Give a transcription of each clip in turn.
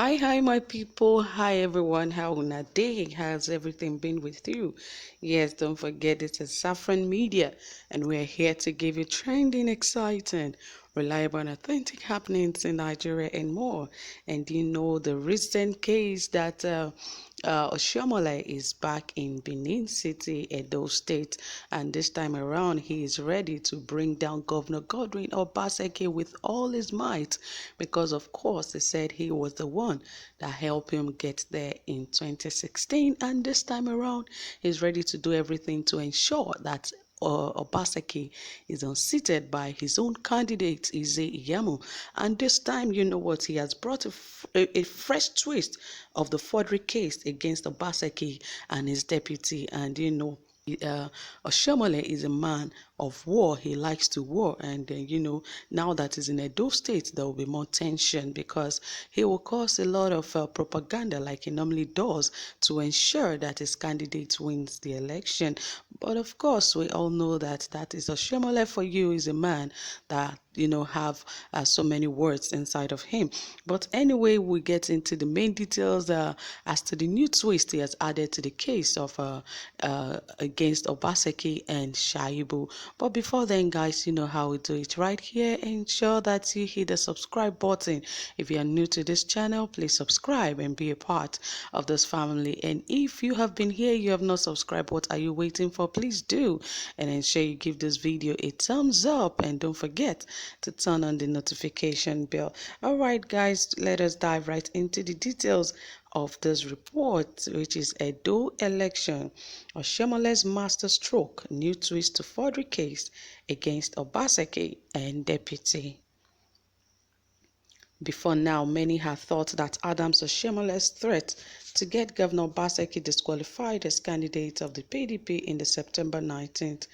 Hi, my people. Hi, everyone. How una day? How's everything been with you? Yes, don't forget it's a Saffron Media, and we're here to give you trending, exciting, reliable, and authentic happenings in Nigeria and more. And you know the recent case that Oshiomhole is back in Benin City, Edo State, and this time around he is ready to bring down Governor Godwin Obaseki with all his might, because of course he said he was the one that helped him get there in 2016, and this time around he's ready to do everything to ensure that Obaseki is unseated by his own candidate, Agàiñst. And this time, you know what? He has brought a fresh twist of the forgery case against Obaseki and his deputy. And uh, Oshiomhole is a man of war. He likes to war, and now that he's in Edo State, there will be more tension because he will cause a lot of propaganda, like he normally does, to ensure that his candidate wins the election. But of course, we all know that that is Oshiomhole for you is a man that have so many words inside of him. But anyway, we get into the main details as to the new twist he has added to the case of against Obaseki and Shaibu. But before then, guys, you know how we do it right here. Ensure that you hit the subscribe button. If you are new to this channel, please subscribe and be a part of this family. And if you have been here, you have not subscribed, what are you waiting for? Please do. And ensure you give this video a thumbs up, and don't forget to turn on the notification bell. All right, guys, let us dive right into the details of this report, which is Edo election. Oshiomhole's master stroke, new twist to forgery case against Obaseki and deputy. Before now, many had thought that Adams Oshiomhole's threat to get Governor Obaseki disqualified as candidate of the PDP in the September 19th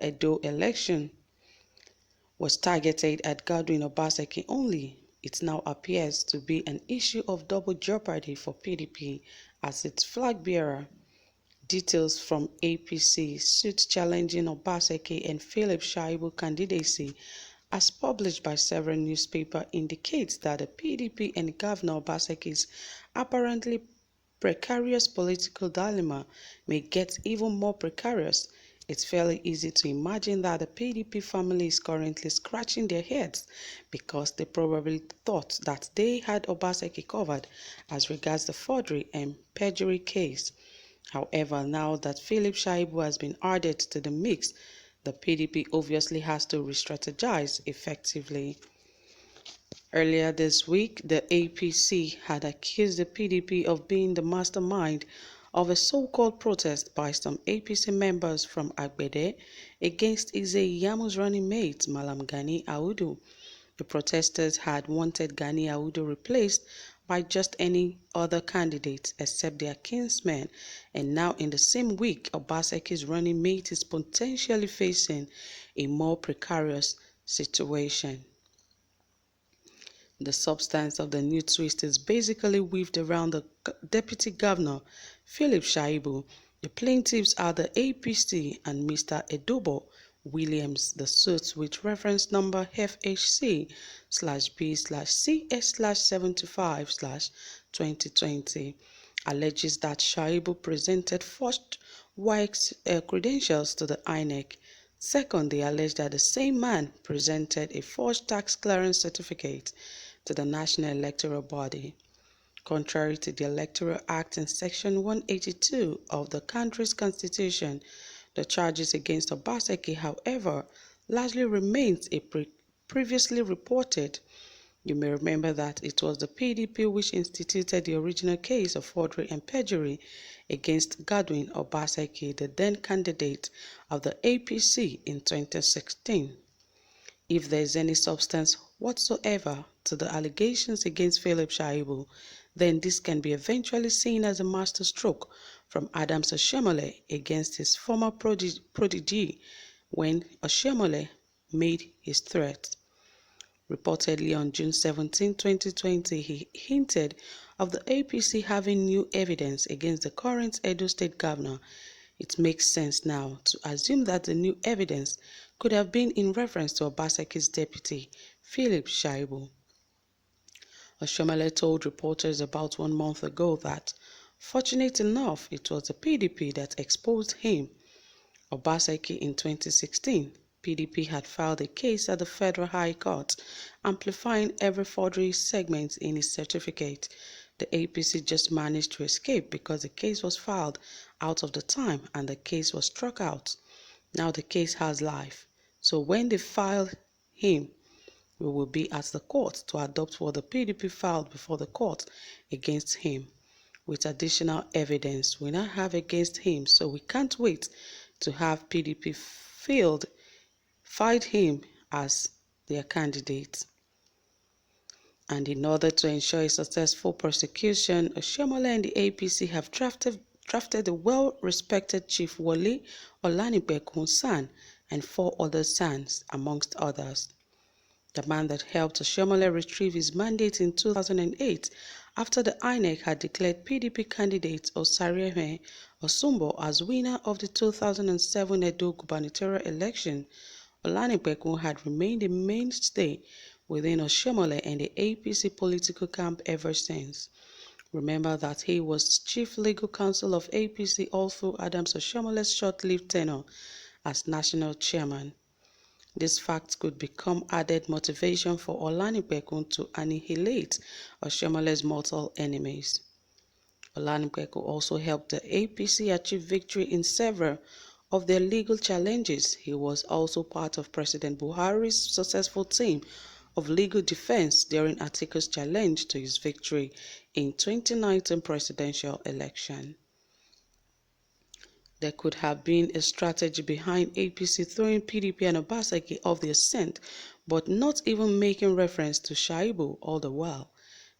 Edo election was targeted at Godwin Obaseki only. It now appears to be an issue of double jeopardy for PDP as its flag bearer. Details from APC suit challenging Obaseki and Philip Shaibu candidacy, as published by several newspapers, indicates that the PDP and Governor Obaseki's apparently precarious political dilemma may get even more precarious. It's fairly easy to imagine that the PDP family is currently scratching their heads because they probably thought that they had Obaseki covered as regards the forgery and perjury case. However, now that Philip Shaibu has been added to the mix, the PDP obviously has to re-strategize effectively. Earlier this week, the APC had accused the PDP of being the mastermind of a so-called protest by some APC members from Agbede against Agàiñst's running mate, Malam Gani Audu. The protesters had wanted Gani Audu replaced by just any other candidate except their kinsmen, and now in the same week, Obaseki's running mate is potentially facing a more precarious situation. The substance of the new twist is basically weaved around the deputy governor, Philip Shaibu. The plaintiffs are the APC and Mr. Edobo Williams. The suit, with reference number FHC/B/CS/75/2020, alleges that Shaibu presented forged WAEC credentials to the INEC. Second, they allege that the same man presented a forged tax clearance certificate to the National Electoral Body. Contrary to the Electoral Act in Section 182 of the country's constitution, the charges against Obaseki, however, largely remains previously reported. You may remember that it was the PDP which instituted the original case of forgery and perjury against Godwin Obaseki, the then candidate of the APC in 2016. If there is any substance whatsoever to the allegations against Philip Shaibu, then this can be eventually seen as a masterstroke from Adams Oshiomhole against his former protege when Oshiomhole made his threat. Reportedly on June 17, 2020, he hinted of the APC having new evidence against the current Edo State governor. It makes sense now to assume that the new evidence could have been in reference to Obaseki's deputy, Philip Shaibu. Oshiomhole told reporters about 1 month ago that, fortunate enough, it was the PDP that exposed him. Obaseki in 2016, PDP had filed a case at the Federal High Court, amplifying every forgery segment in his certificate. The APC just managed to escape because the case was filed out of the time and the case was struck out. Now the case has life. So when they file him, we will be at the court to adopt what the PDP filed before the court against him, with additional evidence we now have against him, so we can't wait to have PDP fight him as their candidate. And in order to ensure a successful prosecution, Oshiomhole and the APC have drafted the well-respected Chief Wole Olanipekun San and 4 other sons, amongst others. The man that helped Oshiomhole retrieve his mandate in 2008 after the INEC had declared PDP candidate Osarieme Osumbo as winner of the 2007 Edo gubernatorial election. Olanipekun had remained a mainstay within Oshiomhole and the APC political camp ever since. Remember that he was chief legal counsel of APC all through Adams Oshiomole's short-lived tenure as national chairman. This fact could become added motivation for Olanipekun to annihilate Oshiomole's mortal enemies. Olanipekun also helped the APC achieve victory in several of their legal challenges. He was also part of President Buhari's successful team of legal defense during Atiku's challenge to his victory in 2019 presidential election. There could have been a strategy behind APC throwing PDP and Obaseki off their scent, but not even making reference to Shaibu all the while.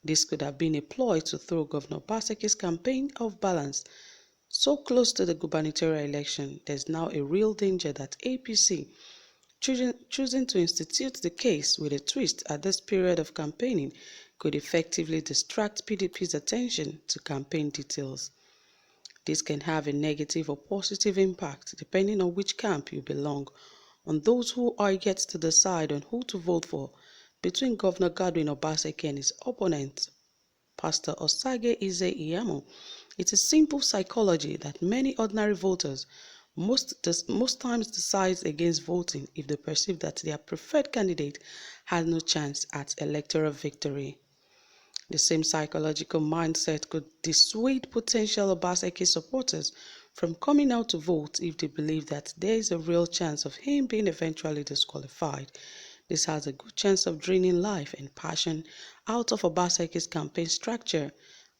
This could have been a ploy to throw Governor Obaseki's campaign off balance. So close to the gubernatorial election, there's now a real danger that APC, choosing to institute the case with a twist at this period of campaigning, could effectively distract PDP's attention to campaign details. This can have a negative or positive impact depending on which camp you belong, on those who are yet to decide on who to vote for between Governor Godwin Obaseki and his opponent, Pastor Osage Ize Iyamo. It is simple psychology that many ordinary voters most times decide against voting if they perceive that their preferred candidate has no chance at electoral victory. The same psychological mindset could dissuade potential Obaseki supporters from coming out to vote if they believe that there is a real chance of him being eventually disqualified. This has a good chance of draining life and passion out of Obaseki's campaign structure.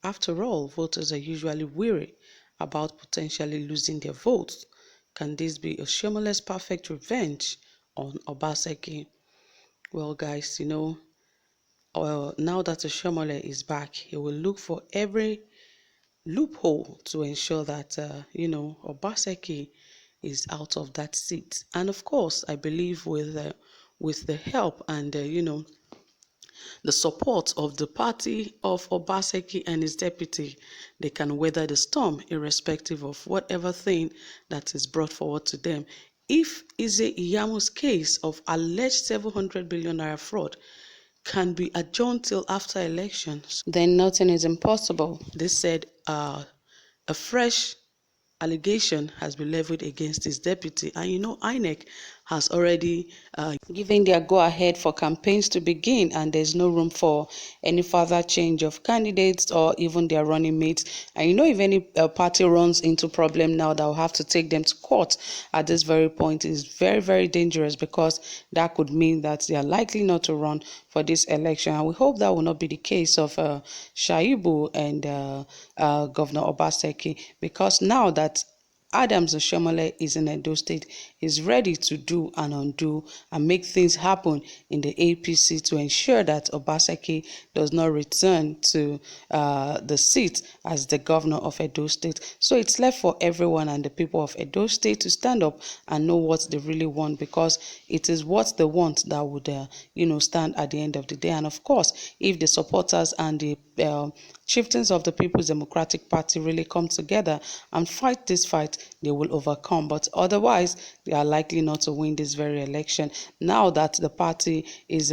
After all, voters are usually weary about potentially losing their votes. Can this be Oshiomole's perfect revenge on Obaseki? Well, guys, now that Oshiomhole is back, he will look for every loophole to ensure that, Obaseki is out of that seat. And of course, I believe with the help and, the support of the party of Obaseki and his deputy, they can weather the storm irrespective of whatever thing that is brought forward to them. If Ize Iyamu's case of alleged 700 billion naira fraud can be adjourned till after elections, then nothing is impossible. They said a fresh allegation has been leveled against his deputy, and INEC has already given their go-ahead for campaigns to begin, and there's no room for any further change of candidates or even their running mates. And if any party runs into problem now, that will have to take them to court at this very point is very, very dangerous, because that could mean that they are likely not to run for this election. And we hope that will not be the case of Shaibu and Governor Obaseki, because now that Adams Oshomole is in Edo State, is ready to do and undo and make things happen in the APC to ensure that Obaseki does not return to the seat as the governor of Edo State. So it's left for everyone and the people of Edo State to stand up and know what they really want, because it is what they want that would, stand at the end of the day. And of course, if the supporters and the chieftains of the People's Democratic Party really come together and fight this fight, they will overcome. But otherwise, they are likely not to win this very election. Now that the party is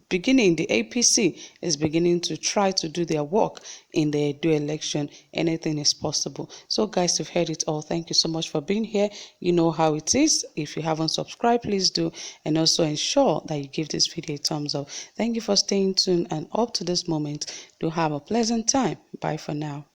beginning, the APC is beginning to try to do their work in the Edo election, anything is possible. So guys, you've heard it all. Thank you so much for being here. You know how it is. If you haven't subscribed, please do, and also ensure that you give this video a thumbs up. Thank you for staying tuned and up to this moment. Do have a pleasant time. Bye for now.